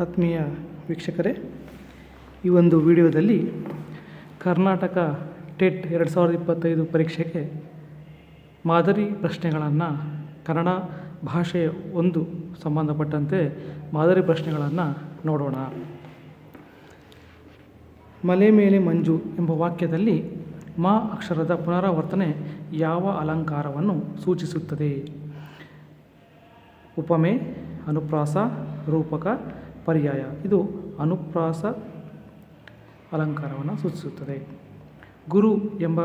ಆತ್ಮೀಯ ವೀಕ್ಷಕರೇ, ಈ ಒಂದು ವಿಡಿಯೋದಲ್ಲಿ ಕರ್ನಾಟಕ ಟೆಟ್ 2025 ಪರೀಕ್ಷೆಗೆ ಮಾದರಿ ಪ್ರಶ್ನೆಗಳನ್ನು ಕನ್ನಡ ಭಾಷೆ ಒಂದು ಸಂಬಂಧಪಟ್ಟಂತೆ ಮಾದರಿ ಪ್ರಶ್ನೆಗಳನ್ನು ನೋಡೋಣ. ಮಲೆ ಮೇಲೆ ಮಂಜು ಎಂಬ ವಾಕ್ಯದಲ್ಲಿ ಮ ಅಕ್ಷರದ ಪುನರಾವರ್ತನೆ ಯಾವ ಅಲಂಕಾರವನ್ನು ಸೂಚಿಸುತ್ತದೆ? ಉಪಮೆ, ಅನುಪ್ರಾಸ, ರೂಪಕ, ಪರ್ಯಾಯ. ಇದು ಅನುಪ್ರಾಸ ಅಲಂಕಾರವನ್ನು ಸೂಚಿಸುತ್ತದೆ. ಗುರು ಎಂಬ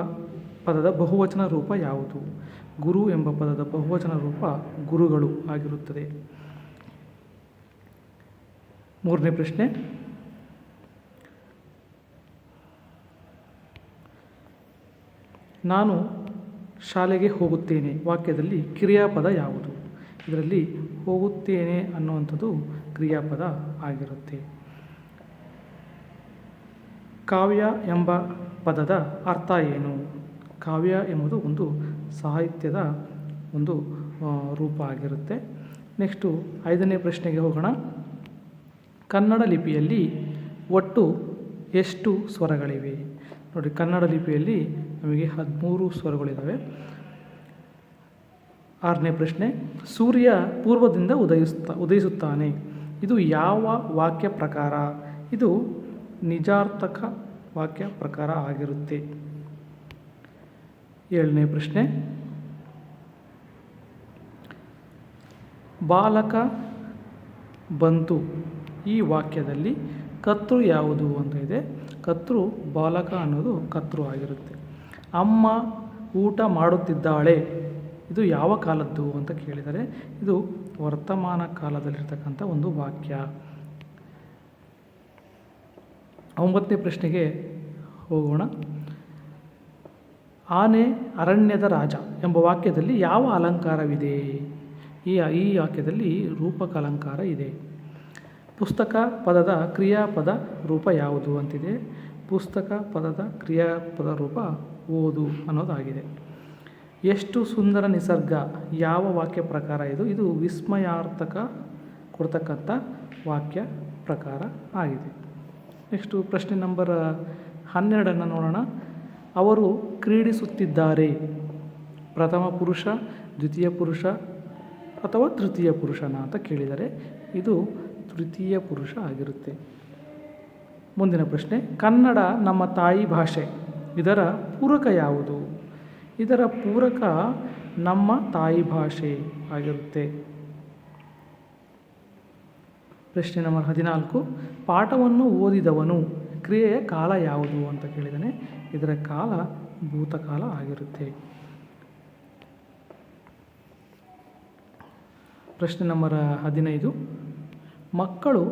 ಪದದ ಬಹುವಚನ ರೂಪ ಯಾವುದು? ಗುರು ಎಂಬ ಪದದ ಬಹುವಚನ ರೂಪ ಗುರುಗಳು ಆಗಿರುತ್ತದೆ. ಮೂರನೇ ಪ್ರಶ್ನೆ, ನಾನು ಶಾಲೆಗೆ ಹೋಗುತ್ತೇನೆ ವಾಕ್ಯದಲ್ಲಿ ಕ್ರಿಯಾಪದ ಯಾವುದು? ಇದರಲ್ಲಿ ಹೋಗುತ್ತೇನೆ ಅನ್ನುವಂಥದ್ದು ಕ್ರಿಯಾಪದ ಆಗಿರುತ್ತೆ. ಕಾವ್ಯ ಎಂಬ ಪದದ ಅರ್ಥ ಏನು? ಕಾವ್ಯ ಎಂಬುದು ಒಂದು ಸಾಹಿತ್ಯದ ಒಂದು ರೂಪ ಆಗಿರುತ್ತೆ. ನೆಕ್ಸ್ಟು 5ನೇ ಪ್ರಶ್ನೆಗೆ ಹೋಗೋಣ. ಕನ್ನಡ ಲಿಪಿಯಲ್ಲಿ ಒಟ್ಟು ಎಷ್ಟು ಸ್ವರಗಳಿವೆ? ನೋಡಿ, ಕನ್ನಡ ಲಿಪಿಯಲ್ಲಿ ನಮಗೆ 13 ಸ್ವರಗಳಿದ್ದಾವೆ. 6ನೇ ಪ್ರಶ್ನೆ, ಸೂರ್ಯ ಪೂರ್ವದಿಂದ ಉದಯಿಸುತ್ತಾನೆ. ಇದು ಯಾವ ವಾಕ್ಯ ಪ್ರಕಾರ? ಇದು ನಿಜಾರ್ಥಕ ವಾಕ್ಯ ಪ್ರಕಾರ ಆಗಿರುತ್ತೆ. 7ನೇ ಪ್ರಶ್ನೆ, ಬಾಲಕ ಬಂತು ಈ ವಾಕ್ಯದಲ್ಲಿ ಕರ್ತೃ ಯಾವುದು ಅಂತ ಇದೆ. ಕರ್ತೃ ಬಾಲಕ ಅನ್ನೋದು ಕರ್ತೃ ಆಗಿರುತ್ತೆ. ಅಮ್ಮ ಊಟ ಮಾಡುತ್ತಿದ್ದಾಳೆ, ಇದು ಯಾವ ಕಾಲದ್ದು ಅಂತ ಕೇಳಿದರೆ ಇದು ವರ್ತಮಾನ ಕಾಲದಲ್ಲಿರ್ತಕ್ಕಂಥ ಒಂದು ವಾಕ್ಯ. 9ನೇ ಪ್ರಶ್ನೆಗೆ ಹೋಗೋಣ. ಆನೆ ಅರಣ್ಯದ ರಾಜ ಎಂಬ ವಾಕ್ಯದಲ್ಲಿ ಯಾವ ಅಲಂಕಾರವಿದೆ? ಈ ವಾಕ್ಯದಲ್ಲಿ ರೂಪಕ ಅಲಂಕಾರ ಇದೆ. ಪುಸ್ತಕ ಪದದ ಕ್ರಿಯಾಪದ ರೂಪ ಯಾವುದು ಅಂತಿದೆ. ಪುಸ್ತಕ ಪದದ ಕ್ರಿಯಾಪದ ರೂಪ ಓದು ಅನ್ನೋದಾಗಿದೆ. ಎಷ್ಟು ಸುಂದರ ನಿಸರ್ಗ ಯಾವ ವಾಕ್ಯ ಪ್ರಕಾರ ಇದು? ಇದು ವಿಸ್ಮಯಾರ್ಥಕ ಕೊಡ್ತಕ್ಕಂಥ ವಾಕ್ಯ ಪ್ರಕಾರ ಆಗಿದೆ. ನೆಕ್ಸ್ಟು ಪ್ರಶ್ನೆ ನಂಬರ್ 12 ನೋಡೋಣ. ಅವರು ಕ್ರೀಡಿಸುತ್ತಿದ್ದಾರೆ ಪ್ರಥಮ ಪುರುಷ, ದ್ವಿತೀಯ ಪುರುಷ ಅಥವಾ ತೃತೀಯ ಪುರುಷನ ಅಂತ ಕೇಳಿದರೆ ಇದು ತೃತೀಯ ಪುರುಷ ಆಗಿರುತ್ತೆ. ಮುಂದಿನ ಪ್ರಶ್ನೆ, ಕನ್ನಡ ನಮ್ಮ ತಾಯಿ ಭಾಷೆ, ಇದರ ಪೂರಕ ಯಾವುದು? ಇದರ ಪೂರಕ ನಮ್ಮ ತಾಯಿ ಭಾಷೆ ಆಗಿರುತ್ತೆ. ಪ್ರಶ್ನೆ ನಂಬರ್ 14, ಪಾಠವನ್ನು ಓದಿದವನು ಕ್ರಿಯೆಯ ಕಾಲ ಯಾವುದು ಅಂತ ಕೇಳಿದ್ದಾನೆ. ಇದರ ಕಾಲ ಭೂತಕಾಲ ಆಗಿರುತ್ತೆ. ಪ್ರಶ್ನೆ ನಂಬರ್ 15, ಮಕ್ಕಳು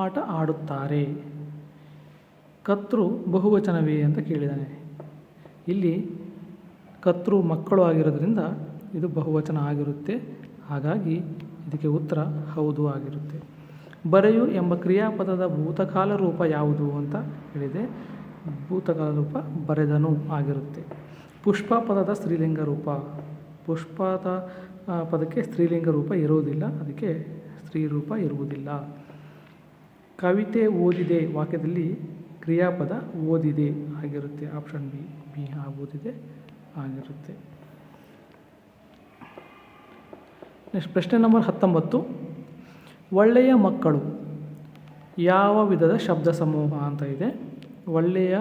ಆಟ ಆಡುತ್ತಾರೆ ಕರ್ತೃ ಬಹುವಚನವೇ ಅಂತ ಕೇಳಿದ್ದಾನೆ. ಇಲ್ಲಿ ಕರ್ತೃ ಮಕ್ಕಳು ಆಗಿರೋದ್ರಿಂದ ಇದು ಬಹುವಚನ ಆಗಿರುತ್ತೆ. ಹಾಗಾಗಿ ಇದಕ್ಕೆ ಉತ್ತರ ಹೌದು ಆಗಿರುತ್ತೆ. ಬರೆಯು ಎಂಬ ಕ್ರಿಯಾಪದದ ಭೂತಕಾಲ ರೂಪ ಯಾವುದು ಅಂತ ಹೇಳಿದೆ. ಭೂತಕಾಲ ರೂಪ ಬರೆದನು ಆಗಿರುತ್ತೆ. ಪುಷ್ಪ ಪದದ ಸ್ತ್ರೀಲಿಂಗ ರೂಪ, ಪುಷ್ಪದ ಪದಕ್ಕೆ ಸ್ತ್ರೀಲಿಂಗ ರೂಪ ಇರುವುದಿಲ್ಲ, ಅದಕ್ಕೆ ಸ್ತ್ರೀ ರೂಪ ಇರುವುದಿಲ್ಲ. ಕವಿತೆ ಓದಿದೆ ವಾಕ್ಯದಲ್ಲಿ ಕ್ರಿಯಾಪದ ಓದಿದೆ ಆಗಿರುತ್ತೆ. ಆಪ್ಷನ್ ಬಿ ಓದಿದೆ ಆಗಿರುತ್ತೆ. ನೆಕ್ಸ್ಟ್ ಪ್ರಶ್ನೆ ನಂಬರ್ 19, ಒಳ್ಳೆಯ ಮಕ್ಕಳು ಯಾವ ವಿಧದ ಶಬ್ದ ಸಮೂಹ ಅಂತ ಇದೆ. ಒಳ್ಳೆಯ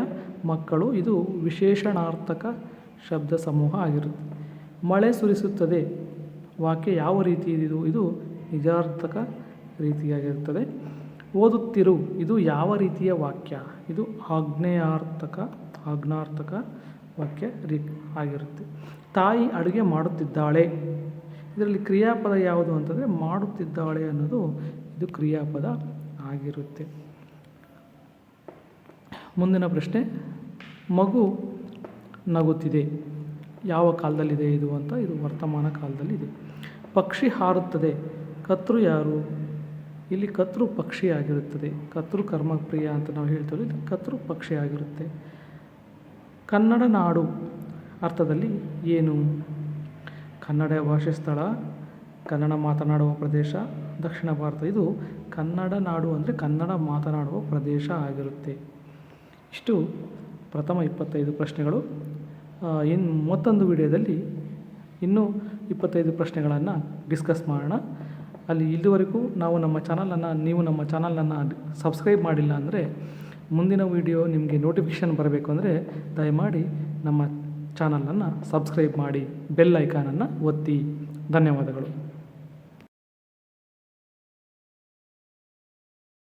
ಮಕ್ಕಳು ಇದು ವಿಶೇಷಣಾರ್ಥಕ ಶಬ್ದ ಸಮೂಹ ಆಗಿರುತ್ತೆ. ಮಳೆ ಸುರಿಸುತ್ತದೆ ವಾಕ್ಯ ಯಾವ ರೀತಿ ಇದು? ಇದು ನಿಜಾರ್ಥಕ ರೀತಿಯಾಗಿರುತ್ತದೆ. ಓದುತ್ತಿರು ಇದು ಯಾವ ರೀತಿಯ ವಾಕ್ಯ? ಇದು ಆಜ್ಞಾರ್ಥಕ ವಾಕ್ಯ ಆಗಿರುತ್ತೆ. ತಾಯಿ ಅಡುಗೆ ಮಾಡುತ್ತಿದ್ದಾಳೆ, ಇದರಲ್ಲಿ ಕ್ರಿಯಾಪದ ಯಾವುದು ಅಂತಂದರೆ ಮಾಡುತ್ತಿದ್ದಾಳೆ ಅನ್ನೋದು ಇದು ಕ್ರಿಯಾಪದ ಆಗಿರುತ್ತೆ. ಮುಂದಿನ ಪ್ರಶ್ನೆ, ಮಗು ನಗುತ್ತಿದೆ ಯಾವ ಕಾಲದಲ್ಲಿದೆ ಇದು ಅಂತ? ಇದು ವರ್ತಮಾನ ಕಾಲದಲ್ಲಿದೆ. ಪಕ್ಷಿ ಹಾರುತ್ತದೆ ಕರ್ತೃ ಯಾರು? ಇಲ್ಲಿ ಕರ್ತೃ ಪಕ್ಷಿ ಆಗಿರುತ್ತದೆ. ಕರ್ತೃ ಕರ್ಮಪ್ರಿಯ ಅಂತ ನಾವು ಹೇಳ್ತೇವೆ, ಇಲ್ಲಿ ಕರ್ತೃ ಪಕ್ಷಿ ಆಗಿರುತ್ತೆ. ಕನ್ನಡ ನಾಡು ಅರ್ಥದಲ್ಲಿ ಏನು? ಕನ್ನಡ ಭಾಷೆ ಸ್ಥಳ, ಕನ್ನಡ ಮಾತನಾಡುವ ಪ್ರದೇಶ ದಕ್ಷಿಣ ಭಾರತ. ಇದು ಕನ್ನಡ ನಾಡು ಅಂದರೆ ಕನ್ನಡ ಮಾತನಾಡುವ ಪ್ರದೇಶ ಆಗಿರುತ್ತೆ. ಇಷ್ಟು ಪ್ರಥಮ 25 ಪ್ರಶ್ನೆಗಳು. ಇನ್ನು ಮತ್ತೊಂದು ವಿಡಿಯೋದಲ್ಲಿ ಇನ್ನೂ 25 ಪ್ರಶ್ನೆಗಳನ್ನು ಡಿಸ್ಕಸ್ ಮಾಡೋಣ. ಇಲ್ಲಿವರೆಗೂ ನೀವು ನಮ್ಮ ಚಾನಲನ್ನು ಸಬ್ಸ್ಕ್ರೈಬ್ ಮಾಡಿಲ್ಲ ಅಂದರೆ ಮುಂದಿನ ವಿಡಿಯೋ ನಿಮಗೆ ನೋಟಿಫಿಕೇಷನ್ ಬರಬೇಕು ಅಂದರೆ ದಯಮಾಡಿ ನಮ್ಮ ಚಾನಲನ್ನು ಸಬ್ಸ್ಕ್ರೈಬ್ ಮಾಡಿ, ಬೆಲ್ ಐಕಾನನ್ನು ಒತ್ತಿ. ಧನ್ಯವಾದಗಳು.